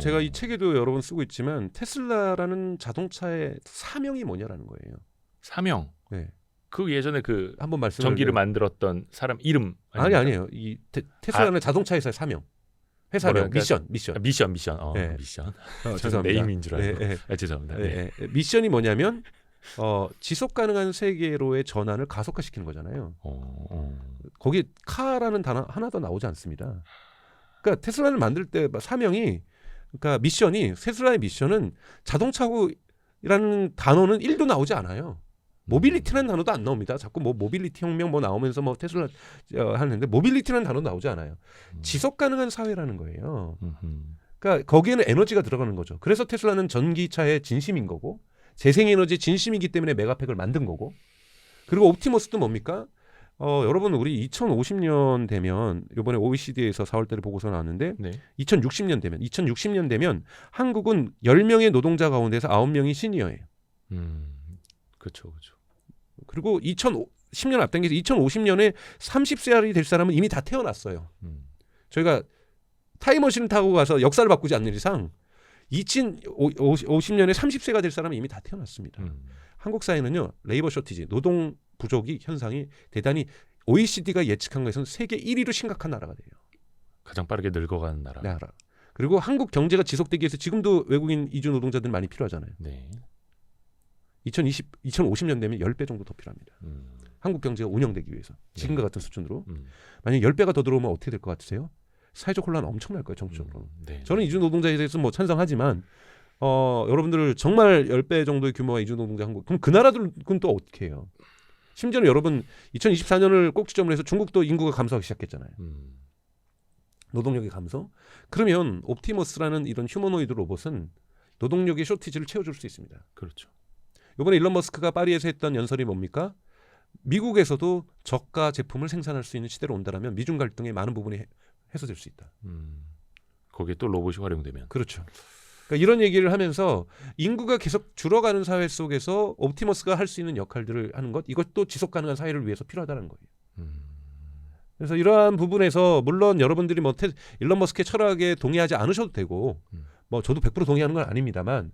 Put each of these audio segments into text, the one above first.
제가 이 책에도 여러 번 쓰고 있지만 테슬라라는 자동차의 사명이 뭐냐라는 거예요. 사명. 네. 그 예전에 그 한번 말씀을 전기를 만들었던 사람 이름 아니에요. 이 테슬라는 자동차 회사의 사명. 회사명 뭐랄까? 미션. 미션. 네. 미션. 죄송합니다. 네임인 줄 알고. 네. 죄송합니다. 네. 미션이 뭐냐면 지속 가능한 세계로의 전환을 가속화시키는 거잖아요. 거기 카라는 단어 하나도 나오지 않습니다. 그러니까 테슬라를 만들 때 사명이 그러니까 미션이 테슬라의 미션은 자동차고라는 단어는 1도 나오지 않아요. 모빌리티라는 단어도 안 나옵니다. 자꾸 뭐 모빌리티 혁명 뭐 나오면서 뭐 테슬라 하는데 모빌리티라는 단어도 나오지 않아요. 지속 가능한 사회라는 거예요. 그러니까 거기에는 에너지가 들어가는 거죠. 그래서 테슬라는 전기차의 진심인 거고 재생에너지 진심이기 때문에 메가팩을 만든 거고 그리고 옵티머스도 뭡니까? 여러분 우리 2050년 되면 이번에 OECD에서 4월달에 보고서 나왔는데 네. 2060년 되면 한국은 10명의 노동자 가운데서 9명이 시니어예요. 그렇죠. 그리고 2010년 앞당겨서 2050년에 30살이 될 사람은 이미 다 태어났어요. 저희가 타임머신을 타고 가서 역사를 바꾸지 않는 이상 2050년에 30세가 될 사람은 이미 다 태어났습니다. 한국 사회는요. 레이버 쇼티지, 노동 부족이 현상이 대단히 OECD가 예측한 것에서는 세계 1위로 심각한 나라가 돼요. 가장 빠르게 늙어가는 나라. 그리고 한국 경제가 지속되기 위해서 지금도 외국인 이주 노동자들 많이 필요하잖아요. 네. 2050년 되면 10배 정도 더 필요합니다. 한국 경제가 운영되기 위해서. 지금과 같은 수준으로. 만약에 10배가 더 들어오면 어떻게 될 것 같으세요? 사회적 혼란 엄청날 거예요. 정치적으로. 네. 저는 이주 노동자에 대해서 뭐 찬성하지만 여러분들 정말 10배 정도의 규모의 이주 노동자 한국. 그럼 그 나라들은 또 어떻게 해요? 심지어는 여러분 2024년을 꼭지점으로 해서 중국도 인구가 감소하기 시작했잖아요. 노동력의 감소. 그러면 옵티머스라는 이런 휴머노이드 로봇은 노동력의 쇼티지를 채워줄 수 있습니다. 그렇죠. 이번에 일론 머스크가 파리에서 했던 연설이 뭡니까? 미국에서도 저가 제품을 생산할 수 있는 시대로 온다라면 미중 갈등의 많은 부분이 해소될 수 있다. 거기에 또 로봇이 활용되면. 그렇죠. 그러니까 이런 얘기를 하면서 인구가 계속 줄어가는 사회 속에서 옵티머스가 할 수 있는 역할들을 하는 것 이것도 지속 가능한 사회를 위해서 필요하다는 거예요. 그래서 이러한 부분에서 물론 여러분들이 뭐 일론 머스크의 철학에 동의하지 않으셔도 되고 뭐 저도 100% 동의하는 건 아닙니다만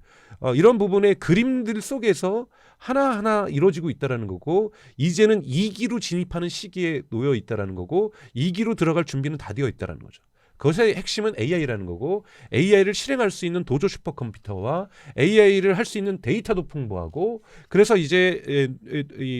이런 부분의 그림들 속에서 하나하나 이루어지고 있다라는 거고 이제는 2기로 진입하는 시기에 놓여 있다라는 거고 2기로 들어갈 준비는 다 되어 있다라는 거죠. 그것의 핵심은 AI라는 거고 AI를 실행할 수 있는 도조 슈퍼컴퓨터와 AI를 할 수 있는 데이터도 풍부하고 그래서 이제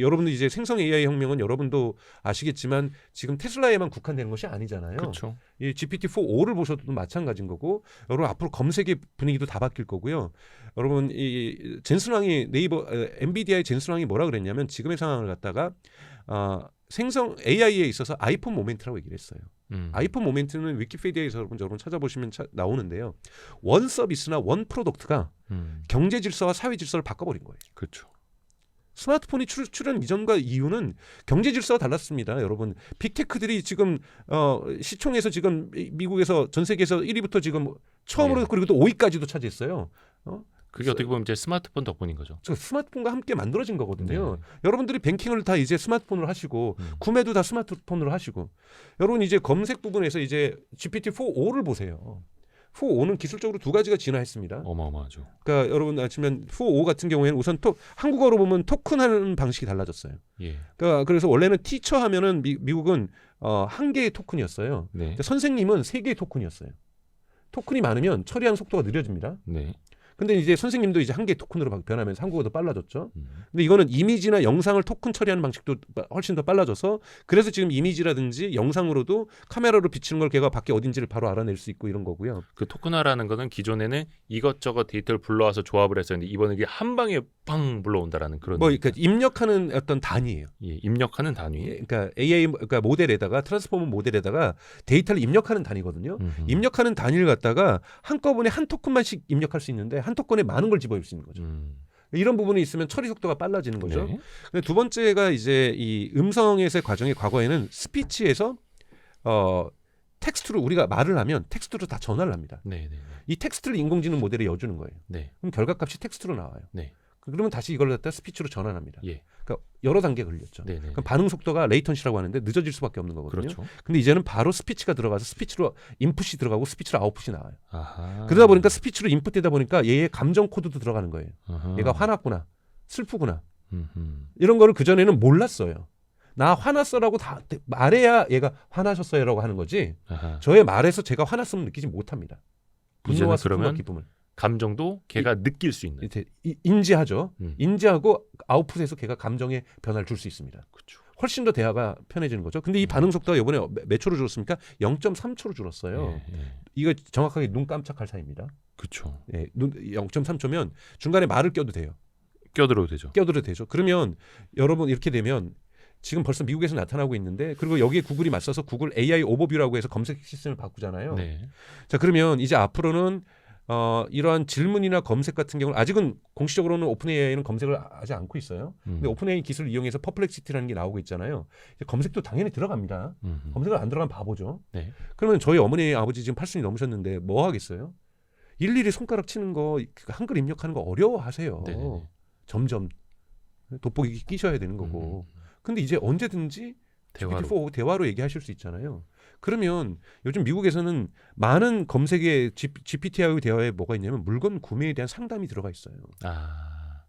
여러분들 이제 생성 AI 혁명은 여러분도 아시겠지만 지금 테슬라에만 국한되는 것이 아니잖아요. 그렇죠. 이 GPT-4.5를 보셔도 마찬가지인 거고 여러분 앞으로 검색의 분위기도 다 바뀔 거고요. 여러분 이 젠슨 왕이 네이버 엔비디아의 젠슨 왕이 뭐라 그랬냐면 지금의 상황을 갖다가 생성 AI에 있어서 아이폰 모멘트라고 얘기를 했어요. 아이폰 모멘트는 위키피디아에서 여러분 찾아보시면 나오는데요. 원 서비스나 원 프로덕트가 경제 질서와 사회 질서를 바꿔버린 거예요. 그렇죠. 스마트폰이 출현 이전과 이유는 경제 질서가 달랐습니다. 여러분 빅테크들이 지금 시총에서 지금 미국에서 전 세계에서 1위부터 지금 처음으로 네. 그리고 또 5위까지도 차지했어요. 그게 어떻게 보면 이제 스마트폰 덕분인 거죠. 스마트폰과 함께 만들어진 거거든요. 네. 여러분들이 뱅킹을 다 이제 스마트폰으로 하시고 구매도 다 스마트폰으로 하시고 여러분 이제 검색 부분에서 이제 GPT-4.5를 보세요. 4.5는 기술적으로 두 가지가 진화했습니다. 어마어마하죠. 그러니까 여러분 아시면 4.5 같은 경우에는 우선 한국어로 보면 토큰하는 방식이 달라졌어요. 예. 그러니까 그래서 원래는 티처 하면은 미국은 한 개의 토큰이었어요. 네. 근데 선생님은 세 개의 토큰이었어요. 토큰이 많으면 처리하는 속도가 느려집니다. 네. 근데 이제 선생님도 이제 한 개의 토큰으로 변하면서 한국어도 빨라졌죠. 근데 이거는 이미지나 영상을 토큰 처리하는 방식도 훨씬 더 빨라져서 그래서 지금 이미지라든지 영상으로도 카메라로 비치는 걸 걔가 밖에 어딘지를 바로 알아낼 수 있고 이런 거고요. 그 토큰화라는 거는 기존에는 이것저것 데이터를 불러와서 조합을 했었는데 이번에 이게 한 방에 빵 불러온다라는 그런. 뭐 그러니까 입력하는 어떤 단위예요. 예, 입력하는 단위. 그러니까 AI 그러니까 모델에다가 트랜스포머 모델에다가 데이터를 입력하는 단위거든요. 입력하는 단위를 갖다가 한꺼번에 한 토큰만씩 입력할 수 있는데 한 토큰에 많은 걸 집어넣을 수 있는 거죠. 이런 부분이 있으면 처리 속도가 빨라지는 거죠. 네. 근데 두 번째가 이제 이 음성에서의 과정이 과거에는 스피치에서 텍스트로 우리가 말을 하면 텍스트로 다 전화를 합니다. 네. 이 텍스트를 인공지능 모델에 여주는 거예요. 네. 그럼 결과값이 텍스트로 나와요. 네. 그러면 다시 이걸 갖다 스피치로 전환합니다. 예. 그러니까 여러 단계 걸렸죠. 네네. 그럼 반응 속도가 레이턴시라고 하는데 늦어질 수밖에 없는 거거든요. 그렇죠. 근데 이제는 바로 스피치가 들어가서 스피치로 인풋이 들어가고 스피치로 아웃풋이 나와요. 아하. 그러다 보니까 스피치로 인풋되다 보니까 얘의 감정 코드도 들어가는 거예요. 아하. 얘가 화났구나, 슬프구나 음흠. 이런 거를 그 전에는 몰랐어요. 나 화났어라고 다 말해야 얘가 화나셨어요라고 하는 거지. 아하. 저의 말에서 제가 화났으면 느끼지 못합니다. 분노와 이제는 슬픔과 그러면 기쁨을 감정도 걔가 느낄 수 있는. 이제 인지하죠. 음. 인지하고 아웃풋에서 걔가 감정의 변화를 줄 수 있습니다. 그렇죠. 훨씬 더 대화가 편해지는 거죠. 근데 이 반응 속도가 이번에 몇 초로 줄었습니까? 0.3초로 줄었어요. 예, 예. 이거 정확하게 눈 깜짝할 사이입니다. 그렇죠. 예, 0.3초면 중간에 말을 껴도 돼요. 껴들어도 되죠. 껴들어도 되죠. 그러면 여러분 이렇게 되면 지금 벌써 미국에서 나타나고 있는데 그리고 여기에 구글이 맞서서 구글 AI 오버뷰라고 해서 검색 시스템을 바꾸잖아요. 네. 자 그러면 이제 앞으로는 이러한 질문이나 검색 같은 경우는 아직은 공식적으로는 오픈 AI는 검색을 하지 않고 있어요. 근데 오픈 AI 기술을 이용해서 퍼플렉시티라는 게 나오고 있잖아요. 이제 검색도 당연히 들어갑니다. 검색을 안 들어가면 바보죠. 네. 그러면 저희 어머니 아버지 지금 80이 넘으셨는데 뭐 하겠어요? 일일이 손가락 치는 거 한글 입력하는 거 어려워하세요. 네네네. 점점 돋보기 끼셔야 되는 거고. 근데 이제 언제든지 대화로. GPT-4 대화로 얘기하실 수 있잖아요. 그러면 요즘 미국에서는 많은 검색에 GPT하고 대화에 뭐가 있냐면 물건 구매에 대한 상담이 들어가 있어요. 아.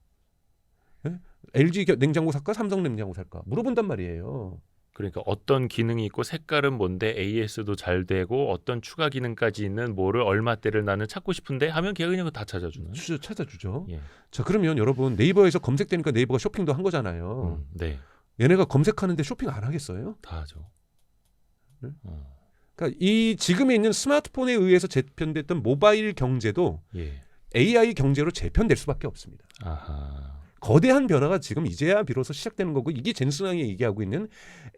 LG 냉장고 살까 삼성 냉장고 살까 물어본단 말이에요. 그러니까 어떤 기능이 있고 색깔은 뭔데 AS도 잘 되고 어떤 추가 기능까지 있는 뭐를 얼마대를 나는 찾고 싶은데 하면 걔가 그냥 다 찾아주는. 찾아주죠. 예. 자 그러면 여러분 네이버에서 검색되니까 네이버가 쇼핑도 한 거잖아요. 네. 얘네가 검색하는데 쇼핑 안 하겠어요? 다 하죠. 네? 그러니까 이 지금에 있는 스마트폰에 의해서 재편됐던 모바일 경제도 예. AI 경제로 재편될 수밖에 없습니다. 아하. 거대한 변화가 지금 이제야 비로소 시작되는 거고 이게 젠슨왕이 얘기하고 있는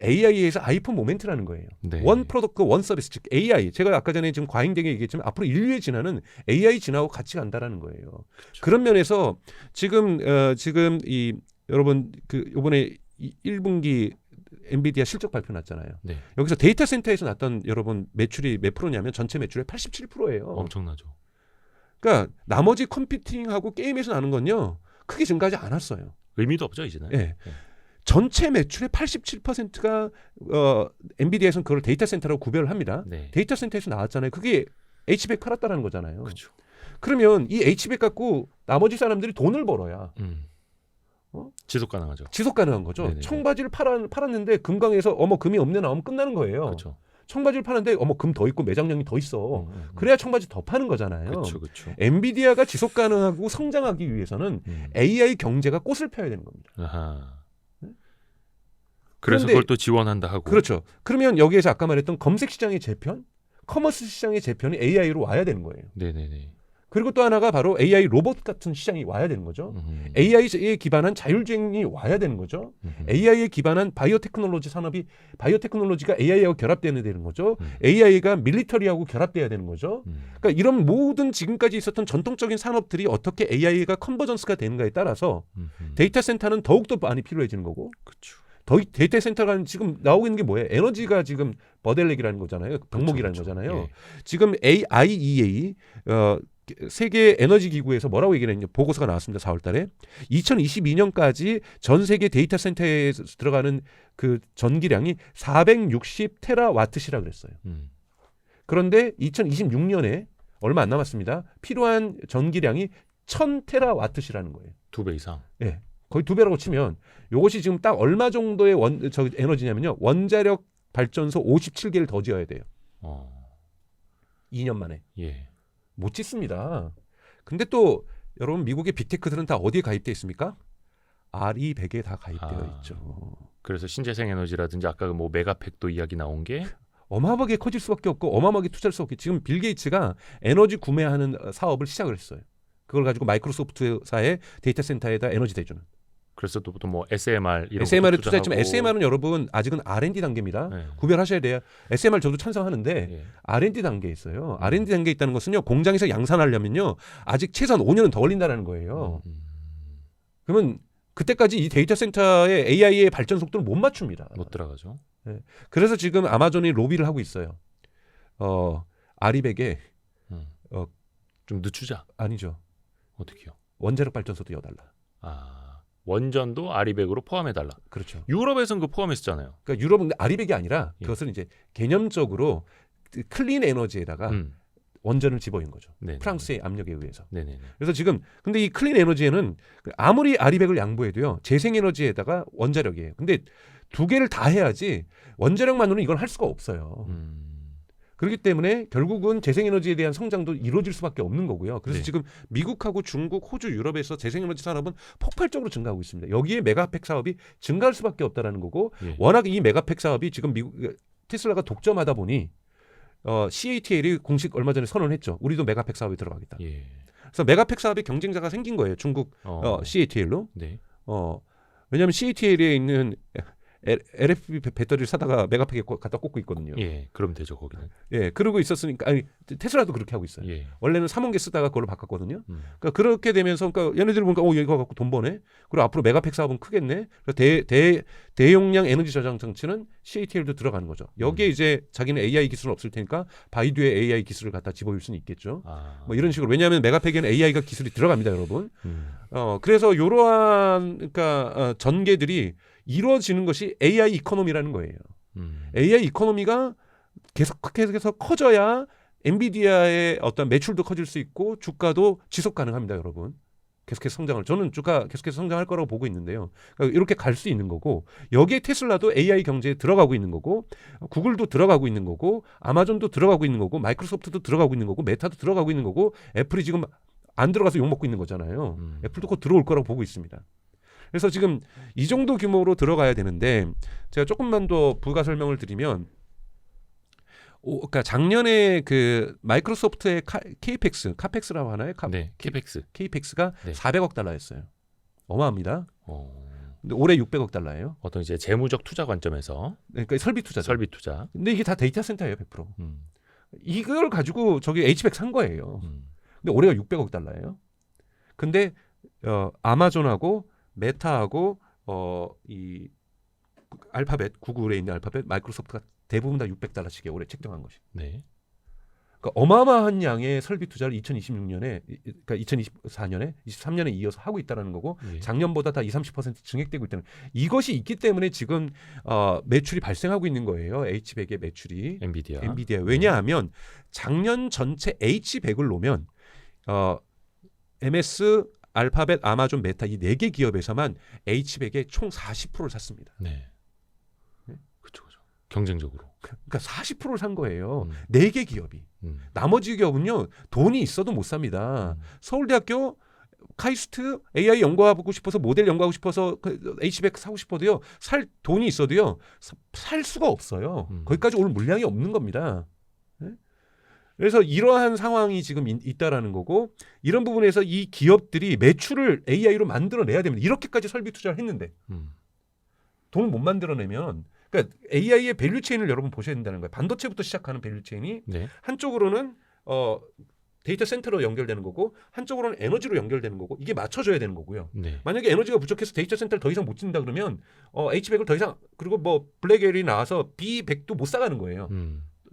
AI에서 아이폰 모멘트라는 거예요. 네. 원 프로덕트 원 서비스 즉 AI 제가 아까 전에 지금 과잉되게 얘기했지만 앞으로 인류의 진화는 AI 진화하고 같이 간다라는 거예요. 그렇죠. 그런 면에서 지금 이 여러분 그 이번에 1분기 엔비디아 실적 발표 났잖아요. 네. 여기서 데이터 센터에서 났던 여러분 매출이 몇 프로냐면 전체 매출의 87%예요. 엄청나죠. 그러니까 나머지 컴퓨팅하고 게임에서 나는 건요. 크게 증가하지 않았어요. 의미도 없죠 이제는. 예. 네. 전체 매출의 87%가 엔비디아에서는 그걸 데이터 센터라고 구별을 합니다. 네. 데이터 센터에서 나왔잖아요. 그게 H백 팔았다는 거잖아요. 그렇죠. 그러면 이 H백 갖고 나머지 사람들이 돈을 벌어야 지속 가능하죠. 지속 가능한 거죠. 네네네. 청바지를 팔았는데 금강에서 금이 없네 나오면 끝나는 거예요. 그렇죠. 청바지를 파는데 금 더 있고 매장량이 더 있어. 그래야 청바지 더 파는 거잖아요. 그렇죠. 그렇죠. 엔비디아가 지속 가능하고 성장하기 위해서는 AI 경제가 꽃을 펴야 되는 겁니다. 아하. 그래서 그런데- 그걸 또 지원한다 하고. 그렇죠. 그러면 여기에서 아까 말했던 검색 시장의 재편, 커머스 시장의 재편이 AI로 와야 되는 거예요. 네네네. 그리고 또 하나가 바로 AI 로봇 같은 시장이 와야 되는 거죠. AI에 기반한 자율주행이 와야 되는 거죠. AI에 기반한 바이오테크놀로지 산업이 바이오테크놀로지가 AI하고 결합되어야 되는 거죠. AI가 밀리터리하고 결합돼야 되는 거죠. 그러니까 이런 모든 지금까지 있었던 전통적인 산업들이 어떻게 AI가 컨버전스가 되는가에 따라서 데이터 센터는 더욱더 많이 필요해지는 거고 그렇죠. 데이터 센터가 지금 나오고 있는 게 뭐예요? 에너지가 지금 버델렉이라는 거잖아요. 병목이라는 그렇죠. 거잖아요. 예. 지금 IEA 세계 에너지 기구에서 뭐라고 얘기를 했냐 보고서가 나왔습니다. 4월 달에 2022년까지 전 세계 데이터 센터에 들어가는 그 전기량이 460 테라와트시라 그랬어요. 그런데 2026년에 얼마 안 남았습니다. 필요한 전기량이 1000 테라와트시라는 거예요. 2배 이상. 예. 거의 2배라고 치면 이것이 지금 딱 얼마 정도의 에너지냐면요. 원자력 발전소 57개를 더 지어야 돼요. 2년 만에. 예. 못 짓습니다. 근데 또 여러분 미국의 빅테크들은 다 어디에 가입되어 있습니까? RE100에 다 가입되어 있죠. 그래서 신재생 에너지라든지 아까 그 뭐 메가팩도 이야기 나온 게 어마어마하게 커질 수밖에 없고 어마어마하게 투자할 수 없게 지금 빌 게이츠가 에너지 구매하는 사업을 시작을 했어요. 그걸 가지고 마이크로소프트사의 데이터 센터에다 에너지 대주는. 그래서 또 뭐 SMR 이런 SMR에 것도 투자했지만 투자하고. SMR은 여러분 아직은 R&D 단계입니다. 네. 구별하셔야 돼요. SMR 저도 찬성하는데 예. R&D 단계에 있어요. R&D 단계에 있다는 것은요. 공장에서 양산하려면요. 아직 최소한 5년은 더 걸린다는 거예요. 그러면 그때까지 이 데이터 센터의 AI의 발전 속도를 못 맞춥니다. 못 들어가죠. 그래서 지금 아마존이 로비를 하고 있어요. RE100에 좀 늦추자. 아니죠. 어떻게요? 원자력 발전소도 여달라. 원전도 아리백으로 포함해달라. 그렇죠. 유럽에서는 그 포함했었잖아요. 그러니까 유럽은 아리백이 아니라 예. 그것을 이제 개념적으로 클린 에너지에다가 원전을 집어인 거죠. 네네. 프랑스의 압력에 의해서. 네네. 그래서 지금 근데 이 클린 에너지에는 아무리 아리백을 양보해도요 재생 에너지에다가 원자력이에요. 근데 두 개를 다 해야지 원자력만으로는 이건 할 수가 없어요. 그렇기 때문에 결국은 재생에너지에 대한 성장도 이루어질 수밖에 없는 거고요. 그래서 네. 지금 미국하고 중국, 호주, 유럽에서 재생에너지 산업은 폭발적으로 증가하고 있습니다. 여기에 메가팩 사업이 증가할 수밖에 없다라는 거고 예. 워낙 이 메가팩 사업이 지금 미국 테슬라가 독점하다 보니 CATL이 공식 얼마 전에 선언했죠. 우리도 메가팩 사업에 들어가겠다. 예. 그래서 메가팩 사업의 경쟁자가 생긴 거예요. 중국 CATL로. 네. 왜냐하면 CATL에 있는 LFP 배터리를 사다가 메가팩에 갖다 꽂고 있거든요. 예. 그럼 되죠 거기는. 예, 그러고 있었으니까 아니 테슬라도 그렇게 하고 있어요. 예. 원래는 3원계 쓰다가 그걸로 바꿨거든요. 그러니까 그렇게 되면서 그러니까 얘네들이 보니까 이거 갖고 돈 버네. 그리고 앞으로 메가팩 사업은 크겠네. 그래서 대용량 에너지 저장 장치는 CATL도 들어가는 거죠. 여기에 이제 자기는 AI 기술은 없을 테니까 바이두의 AI 기술을 갖다 집어올 수는 있겠죠. 뭐 이런 식으로 왜냐하면 메가팩에는 AI가 기술이 들어갑니다, 여러분. 그래서 이러한 그러니까 전개들이 이루어지는 것이 AI 이코노미라는 거예요. AI 이코노미가 계속해서 커져야 엔비디아의 어떤 매출도 커질 수 있고 주가도 지속 가능합니다, 여러분. 계속해서 성장을 저는 주가 계속해서 성장할 거라고 보고 있는데요. 그러니까 이렇게 갈 수 있는 거고 여기에 테슬라도 AI 경제에 들어가고 있는 거고 구글도 들어가고 있는 거고 아마존도 들어가고 있는 거고 마이크로소프트도 들어가고 있는 거고 메타도 들어가고 있는 거고 애플이 지금 안 들어가서 욕먹고 있는 거잖아요. 애플도 곧 들어올 거라고 보고 있습니다. 그래서 지금 이 정도 규모로 들어가야 되는데 제가 조금만 더 부가 설명을 드리면 그러니까 작년에 그 마이크로소프트의 카펙스라고 하나요? 네, 케이펙스가 네. 400억 달러였어요. 어마합니다. 근데 올해 600억 달러예요. 어떤 이제 재무적 투자 관점에서 그러니까 설비 투자죠. 설비 투자. 근데 이게 다 데이터 센터예요, 100%. 이걸 가지고 저기 H백 산 거예요. 근데 올해가 600억 달러예요. 근데 아마존하고 메타하고 이 알파벳 구글에 있는 알파벳 마이크로소프트가 대부분 다 600달러씩에 올해 책정한 것이. 네. 그러니까 어마어마한 양의 설비 투자를 2026년에 그러니까 2024년에 23년에 이어서 하고 있다는 거고 예. 작년보다 다 20-30% 증액되고 있다는 이것이 있기 때문에 지금 매출이 발생하고 있는 거예요. H100의 매출이 엔비디아. 왜냐하면 작년 전체 H100을 놓으면 MS 알파벳, 아마존, 메타 이 4개 기업에서만 H100의 총 40%를 샀습니다. 네. 그렇죠. 경쟁적으로. 그러니까 40%를 산 거예요. 4개 기업이. 나머지 기업은요. 돈이 있어도 못 삽니다. 서울대학교 카이스트 AI 연구하고 싶어서 모델 연구하고 싶어서 H100 사고 싶어도요. 살 돈이 있어도요. 살 수가 없어요. 거기까지 올 물량이 없는 겁니다. 네? 그래서 이러한 상황이 지금 있다라는 거고 이런 부분에서 이 기업들이 매출을 AI로 만들어내야 됩니다. 이렇게까지 설비 투자를 했는데 돈을 못 만들어내면 그러니까 AI의 밸류체인을 여러분 보셔야 된다는 거예요. 반도체부터 시작하는 밸류체인이 네. 한쪽으로는 데이터 센터로 연결되는 거고 한쪽으로는 에너지로 연결되는 거고 이게 맞춰져야 되는 거고요. 네. 만약에 에너지가 부족해서 데이터 센터를 더 이상 못 짓는다 그러면 H100을 더 이상 그리고 뭐 블랙엘이 나와서 B100도 못 사가는 거예요.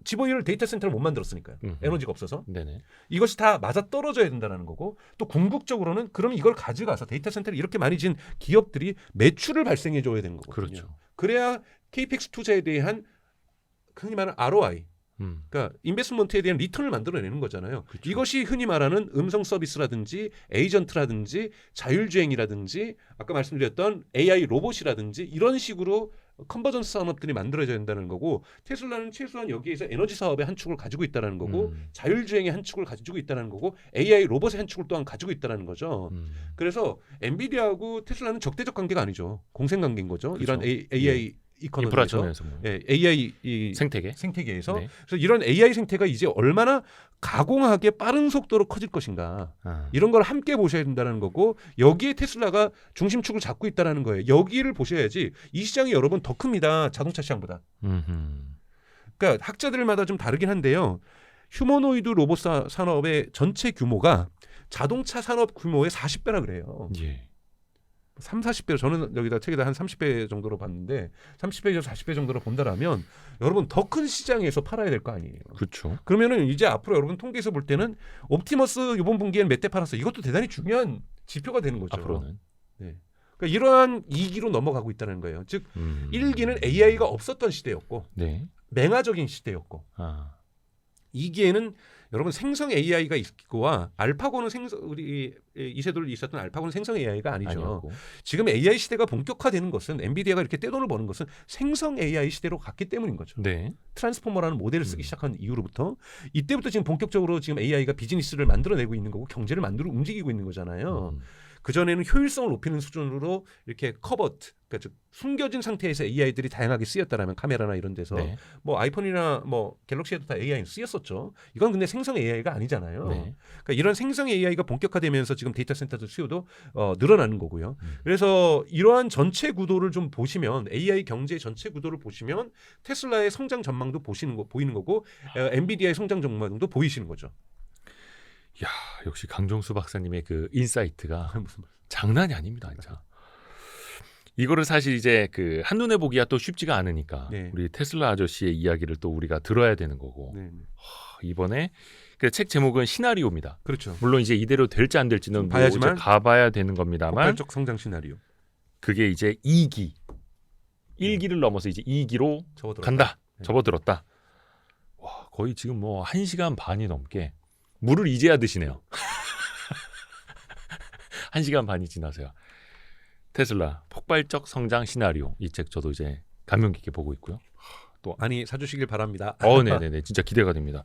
집어일 데이터 센터를 못 만들었으니까요. 에너지가 없어서. 네네. 이것이 다 맞아 떨어져야 된다는 거고 또 궁극적으로는 그럼 이걸 가져가서 데이터 센터를 이렇게 많이 진 기업들이 매출을 발생해 줘야 되는 거거든요. 그렇죠. 그래야 케이펙스 투자에 대한 흔히 말하는 ROI 그러니까 인베스트먼트에 대한 리턴을 만들어내는 거잖아요. 그렇죠. 이것이 흔히 말하는 음성 서비스라든지 에이전트라든지 자율주행이라든지 아까 말씀드렸던 AI 로봇이라든지 이런 식으로 컨버전스 산업들이 만들어져야 된다는 거고 테슬라는 최소한 여기에서 에너지 사업의 한 축을 가지고 있다는 거고 자율주행의 한 축을 가지고 있다는 거고 AI 로봇의 한 축을 또한 가지고 있다는 거죠. 그래서 엔비디아하고 테슬라는 적대적 관계가 아니죠. 공생 관계인 거죠. 그렇죠. 이런 AI 이코노미에서 인프라 측면에서 뭐. AI 이 생태계에서 네. 그래서 이런 AI 생태가 이제 얼마나 가공하게 빠른 속도로 커질 것인가 이런 걸 함께 보셔야 된다는 거고 여기에 테슬라가 중심축을 잡고 있다는 거예요. 여기를 보셔야지 이 시장이 여러분 더 큽니다. 자동차 시장보다. 그러니까 학자들마다 좀 다르긴 한데요. 휴머노이드 로봇 산업의 전체 규모가 자동차 산업 규모의 40배라 그래요. 예. 30-40배 저는 여기다 책에다 한 30배 정도로 봤는데 30배에서 40배 정도로 본다라면 여러분 더 큰 시장에서 팔아야 될 거 아니에요. 그렇죠. 그러면은 이제 앞으로 여러분 통계에서 볼 때는 옵티머스 이번 분기에는 몇 대 팔았어. 이것도 대단히 중요한 지표가 되는 거죠. 앞으로는. 네. 그러니까 이러한 2기로 넘어가고 있다는 거예요. 즉 1기는 AI가 없었던 시대였고 네. 맹아적인 시대였고 아. 2기에는 여러분 생성 AI가 있고와 알파고는 우리 이세돌 있었던 알파고는 생성 AI가 아니죠. 아니었고. 지금 AI 시대가 본격화되는 것은 엔비디아가 이렇게 떼돈을 버는 것은 생성 AI 시대로 갔기 때문인 거죠. 네. 트랜스포머라는 모델을 쓰기 시작한 이후로부터 이때부터 지금 본격적으로 지금 AI가 비즈니스를 만들어내고 있는 거고 경제를 움직이고 있는 거잖아요. 그전에는 효율성을 높이는 수준으로 이렇게 커버트, 그러니까 즉 숨겨진 상태에서 AI들이 다양하게 쓰였다라면 카메라나 이런 데서 네. 뭐 아이폰이나 뭐 갤럭시에도 다 AI는 쓰였었죠. 이건 근데 생성 AI가 아니잖아요. 네. 그러니까 이런 생성 AI가 본격화되면서 지금 데이터 센터들 수요도 늘어나는 거고요. 그래서 이러한 전체 구도를 좀 보시면 AI 경제 전체 구도를 보시면 테슬라의 성장 전망도 보이는 거고 엔비디아의 성장 전망도 보이시는 거죠. 야, 역시 강종수 박사님의 그 인사이트가 무슨 말? 장난이 아닙니다, 진짜. 이거를 사실 이제 그 한눈에 보기가 또 쉽지가 않으니까 네. 우리 테슬라 아저씨의 이야기를 또 우리가 들어야 되는 거고. 네. 이번에 그 책 제목은 시나리오입니다. 그렇죠. 물론 이제 이대로 될지 안 될지는 뭐 봐야지만 가봐야 되는 겁니다만 폭발적 성장 시나리오. 그게 이제 2기, 1기를 넘어서 이제 2기로 접어들었다. 간다. 네. 접어들었다. 와, 거의 지금 뭐 1시간 반이 넘게 물을 이제야 드시네요. 1시간 반이 지나서요. 테슬라 폭발적 성장 시나리오, 이 책 저도 이제 감명 깊게 보고 있고요. 또 많이 사주시길 바랍니다. 네네네, 진짜 기대가 됩니다.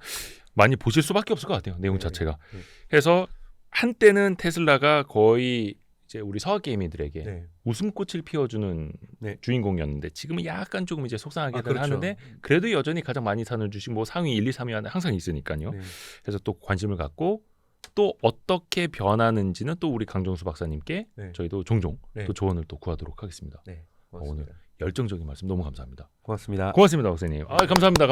많이 보실 수밖에 없을 것 같아요, 내용 네. 자체가. 네. 그래서 한때는 테슬라가 거의 이제 우리 서학 게이머들에게 네. 웃음꽃을 피워주는 네. 주인공이었는데 지금은 약간 조금 이제 속상하게 그렇죠. 하는데 그래도 여전히 가장 많이 사는 주식 뭐 상위 1, 2, 3위 안에 항상 있으니까요. 네. 그래서 또 관심을 갖고 또 어떻게 변하는지는 또 우리 강정수 박사님께 네. 저희도 종종 네. 또 조언을 또 구하도록 하겠습니다. 네. 오늘 열정적인 말씀 너무 감사합니다. 고맙습니다. 고맙습니다, 박사님. 감사합니다.